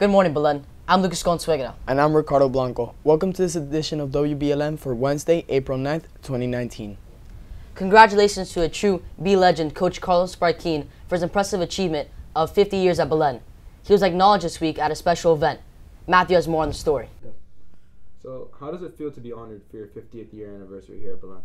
Good morning, Belen. I'm Lucas Consuegra. And I'm Ricardo Blanco. Welcome to this edition of WBLN for Wednesday, April 9th, 2019. Congratulations to a true B legend, Coach Carlos Barquin, for his impressive achievement of 50 years at Belen. He was acknowledged this week at a special event. Matthew has more on the story. So, how does it feel to be honored for your 50th year anniversary here at Belen?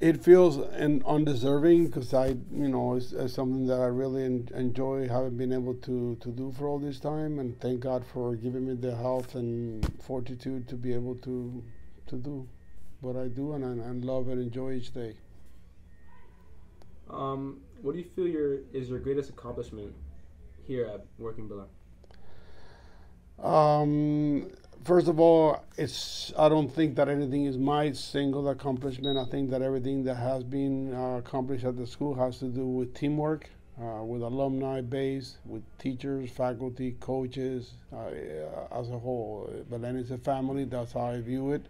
It feels undeserving because it's something that I really enjoy having been able to do for all this time, and thank God for giving me the health and fortitude to be able to do what I do and love and enjoy each day. What do you feel is your greatest accomplishment here at working Belen? First of all, I don't think that anything is my single accomplishment. I think that everything that has been accomplished at the school has to do with teamwork, with alumni base, with teachers, faculty, coaches, as a whole. Belen is a family. That's how I view it.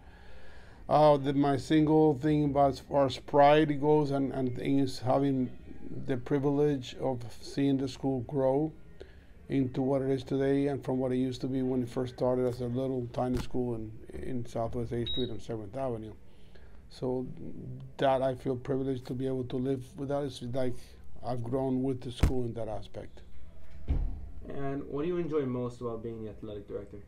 My single thing about as far as pride goes and things, having the privilege of seeing the school grow into what it is today and from what it used to be when it first started as a little tiny school in Southwest 8th Street and 7th Avenue. So that I feel privileged to be able to live with that. It's like I've grown with the school in that aspect. And what do you enjoy most about being the athletic director?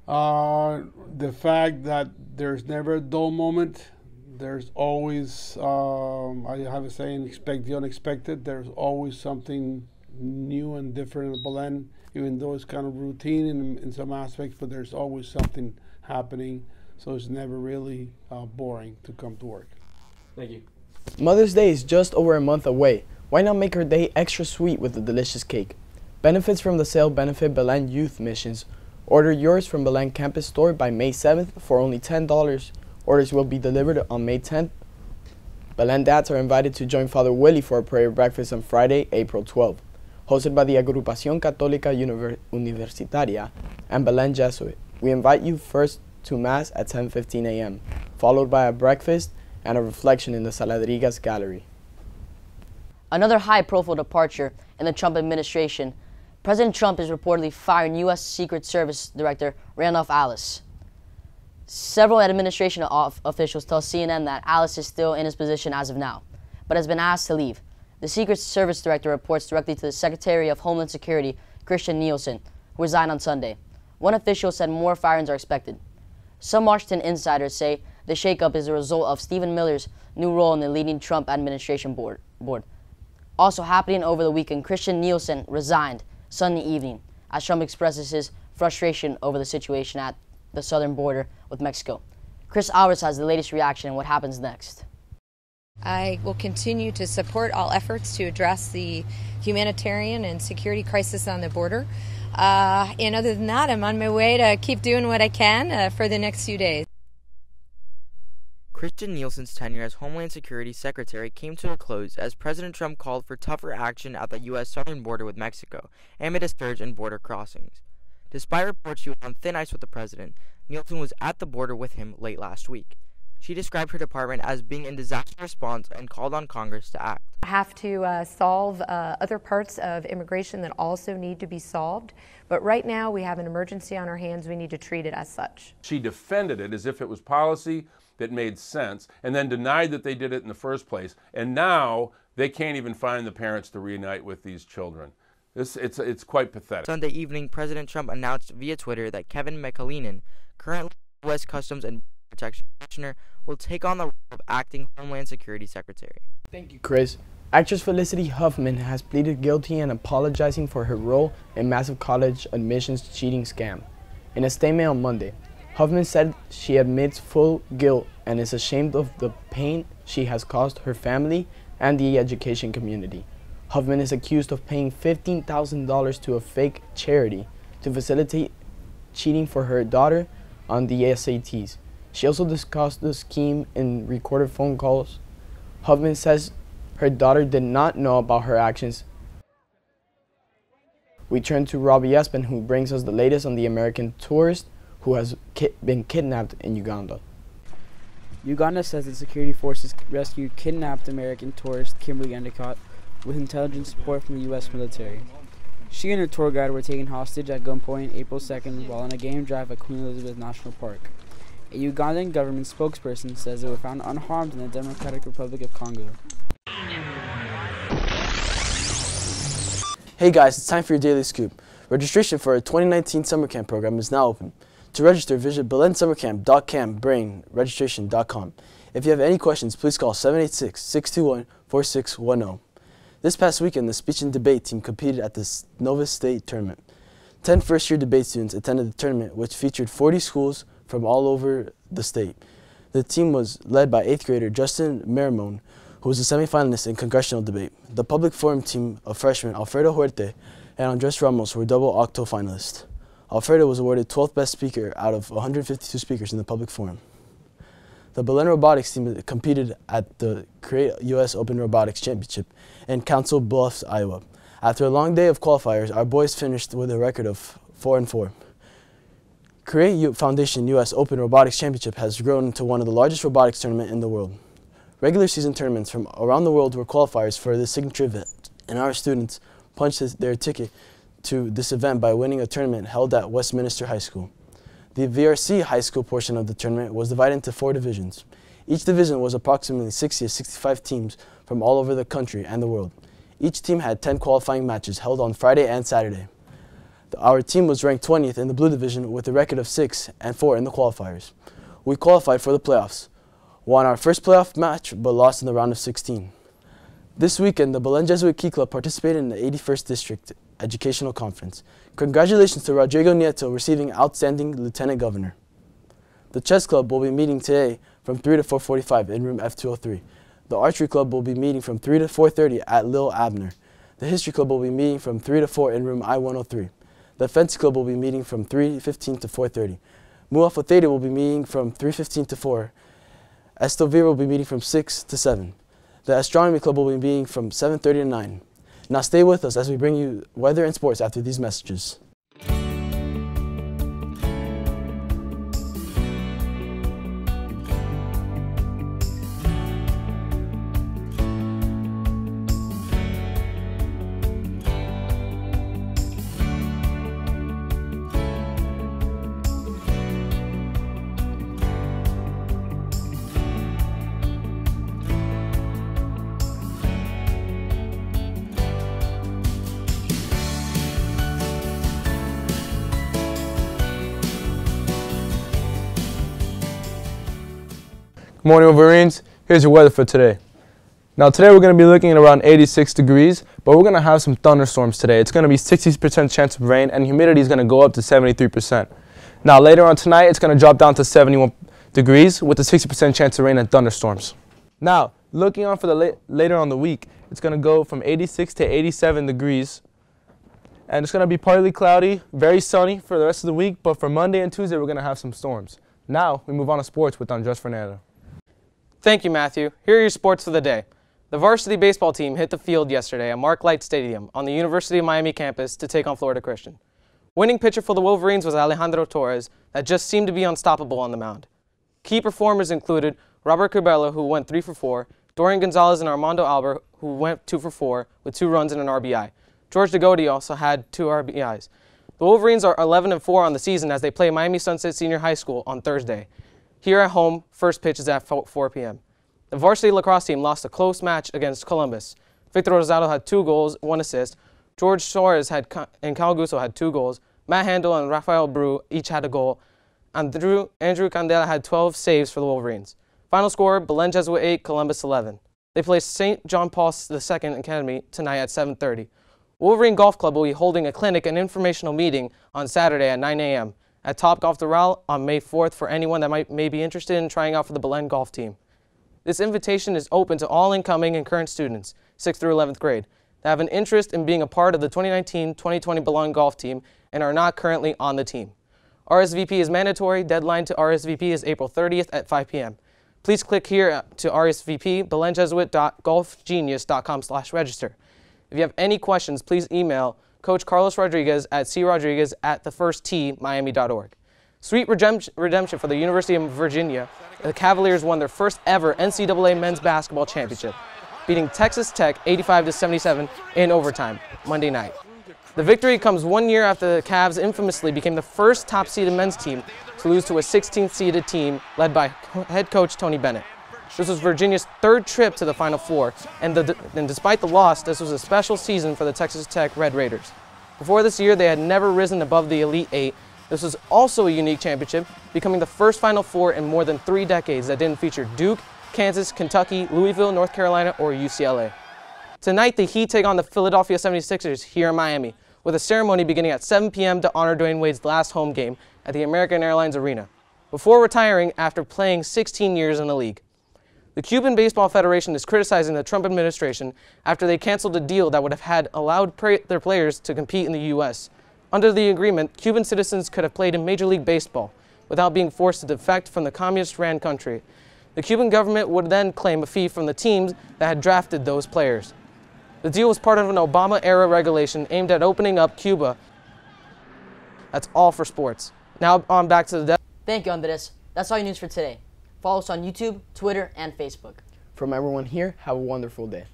The fact that there's never a dull moment. There's always, I have a saying, expect the unexpected. There's always something new and different in Belen, even though it's kind of routine in some aspects, but there's always something happening, so it's never really boring to come to work. Thank you. Mother's Day is just over a month away. Why not make her day extra sweet with a delicious cake? Benefits from the sale benefit Belen youth missions. Order yours from Belen Campus Store by May 7th for only $10. Orders will be delivered on May 10th. Belen dads are invited to join Father Willie for a prayer breakfast on Friday, April 12th. Hosted by the Agrupación Católica Universitaria and Belen Jesuit. We invite you first to Mass at 10:15 a.m., followed by a breakfast and a reflection in the Saladrigas Gallery. Another high-profile departure in the Trump administration. President Trump is reportedly firing U.S. Secret Service Director Randolph Alice. Several administration officials tell CNN that Alice is still in his position as of now, but has been asked to leave. The Secret Service Director reports directly to the Secretary of Homeland Security, Christian Nielsen, who resigned on Sunday. One official said more firings are expected. Some Washington insiders say the shakeup is a result of Stephen Miller's new role in the leading Trump administration board. Also happening over the weekend, Christian Nielsen resigned Sunday evening as Trump expresses his frustration over the situation at the southern border with Mexico. Chris Alvarez has the latest reaction and what happens next. I will continue to support all efforts to address the humanitarian and security crisis on the border. And other than that, I'm on my way to keep doing what I can for the next few days. Christian Nielsen's tenure as Homeland Security Secretary came to a close as President Trump called for tougher action at the U.S. southern border with Mexico amid a surge in border crossings. Despite reports she was on thin ice with the president, Nielsen was at the border with him late last week. She described her department as being in disaster response and called on Congress to act. I have to solve other parts of immigration that also need to be solved. But right now we have an emergency on our hands. We need to treat it as such. She defended it as if it was policy that made sense and then denied that they did it in the first place. And now they can't even find the parents to reunite with these children. It's quite pathetic. Sunday evening, President Trump announced via Twitter that Kevin McAleenan, currently U.S. Customs and Protection Commissioner, will take on the role of acting Homeland Security Secretary. Thank you, Chris. Actress Felicity Huffman has pleaded guilty and apologizing for her role in massive college admissions cheating scam. In a statement on Monday, Huffman said she admits full guilt and is ashamed of the pain she has caused her family and the education community. Huffman is accused of paying $15,000 to a fake charity to facilitate cheating for her daughter on the SATs. She also discussed the scheme in recorded phone calls. Huffman says her daughter did not know about her actions. We turn to Robbie Espen, who brings us the latest on the American tourist who has been kidnapped in Uganda. Uganda says the security forces rescued kidnapped American tourist Kimberly Endicott with intelligence support from the U.S. military. She and her tour guide were taken hostage at gunpoint April 2nd while on a game drive at Queen Elizabeth National Park. A Ugandan government spokesperson says they were found unharmed in the Democratic Republic of Congo. Hey guys, it's time for your daily scoop. Registration for our 2019 summer camp program is now open. To register, visit belensummercamp.campbrainregistration.com. If you have any questions, please call 786-621-4610. This past weekend, the speech and debate team competed at the Nova State tournament. 10 first-year debate students attended the tournament, which featured 40 schools from all over the state. The team was led by 8th grader Justin Marimone, who was a semifinalist in congressional debate. The public forum team of freshmen Alfredo Huerte and Andres Ramos were double octo finalists. Alfredo was awarded 12th best speaker out of 152 speakers in the public forum. The Belen robotics team competed at the Create U.S. Open Robotics Championship in Council Bluffs, Iowa. After a long day of qualifiers, our boys finished with a record of 4-4. Create Foundation U.S. Open Robotics Championship has grown into one of the largest robotics tournaments in the world. Regular season tournaments from around the world were qualifiers for this signature event, and our students punched their ticket to this event by winning a tournament held at Westminster High School. The VRC high school portion of the tournament was divided into 4 divisions. Each division was approximately 60 to 65 teams from all over the country and the world. Each team had 10 qualifying matches held on Friday and Saturday. Our team was ranked 20th in the blue division with a record of 6-4 in the qualifiers. We qualified for the playoffs, won our first playoff match but lost in the round of 16. This weekend, the Belen Jesuit Key Club participated in the 81st District Educational Conference. Congratulations to Rodrigo Nieto receiving Outstanding Lieutenant Governor. The Chess Club will be meeting today from 3 to 4:45 in room F203. The Archery Club will be meeting from 3 to 4:30 at Lil Abner. The History Club will be meeting from 3 to 4 in room I-103. The Fence Club will be meeting from 3:15 to 4:30. Mu Alpha Theta will be meeting from 3:15 to 4. Estovir will be meeting from 6 to 7. The Astronomy Club will be meeting from 7:30 to 9. Now stay with us as we bring you weather and sports after these messages. Good morning, Wolverines. Here's your weather for today. Now today we're going to be looking at around 86 degrees, but we're going to have some thunderstorms today. It's going to be 60% chance of rain, and humidity is going to go up to 73%. Now later on tonight, it's going to drop down to 71 degrees with a 60% chance of rain and thunderstorms. Now, looking on for the later on the week, it's going to go from 86 to 87 degrees, and it's going to be partly cloudy, very sunny for the rest of the week, but for Monday and Tuesday, we're going to have some storms. Now, we move on to sports with Andres Fernando. Thank you, Matthew. Here are your sports for the day. The varsity baseball team hit the field yesterday at Mark Light Stadium on the University of Miami campus to take on Florida Christian. Winning pitcher for the Wolverines was Alejandro Torres, that just seemed to be unstoppable on the mound. Key performers included Robert Curbelo, who went 3 for 4, Dorian Gonzalez and Armando Albert, who went 2 for 4 with 2 runs and an RBI. George DeGotti also had 2 RBIs. The Wolverines are 11-4 on the season as they play Miami Sunset Senior High School on Thursday. Here at home, first pitch is at 4 p.m. The varsity lacrosse team lost a close match against Columbus. Victor Rosado had 2 goals, 1 assist. George Suarez and Cal Gusso had 2 goals. Matt Handel and Rafael Bru each had a goal. And Andrew Candela had 12 saves for the Wolverines. Final score, Belen Jesuit 8, Columbus 11. They play St. John Paul II Academy tonight at 7:30. Wolverine Golf Club will be holding a clinic and informational meeting on Saturday at 9 a.m. at Top Golf Doral on May 4th for anyone that may be interested in trying out for the Belen golf team. This invitation is open to all incoming and current students, 6th through 11th grade, that have an interest in being a part of the 2019-2020 Belen golf team and are not currently on the team. RSVP is mandatory. Deadline to RSVP is April 30th at 5 p.m. Please click here to RSVP, belenjesuit.golfgenius.com/register. If you have any questions, please email Coach Carlos Rodriguez at crodriguez@thefirsttmiami.org. Sweet redemption for the University of Virginia. The Cavaliers won their first ever NCAA men's basketball championship, beating Texas Tech 85-77 in overtime Monday night. The victory comes 1 year after the Cavs infamously became the first top-seeded men's team to lose to a 16th-seeded team led by head coach Tony Bennett. This was Virginia's third trip to the Final Four, and despite the loss, this was a special season for the Texas Tech Red Raiders. Before this year, they had never risen above the Elite Eight. This was also a unique championship, becoming the first Final Four in more than 3 decades that didn't feature Duke, Kansas, Kentucky, Louisville, North Carolina, or UCLA. Tonight, the Heat take on the Philadelphia 76ers here in Miami, with a ceremony beginning at 7 p.m. to honor Dwayne Wade's last home game at the American Airlines Arena, before retiring after playing 16 years in the league. The Cuban Baseball Federation is criticizing the Trump administration after they canceled a deal that would have allowed their players to compete in the U.S. Under the agreement, Cuban citizens could have played in Major League Baseball without being forced to defect from the communist-ran country. The Cuban government would then claim a fee from the teams that had drafted those players. The deal was part of an Obama-era regulation aimed at opening up Cuba. That's all for sports. Now on back to the Thank you, Andres. That's all your news for today. Follow us on YouTube, Twitter, and Facebook. From everyone here, have a wonderful day.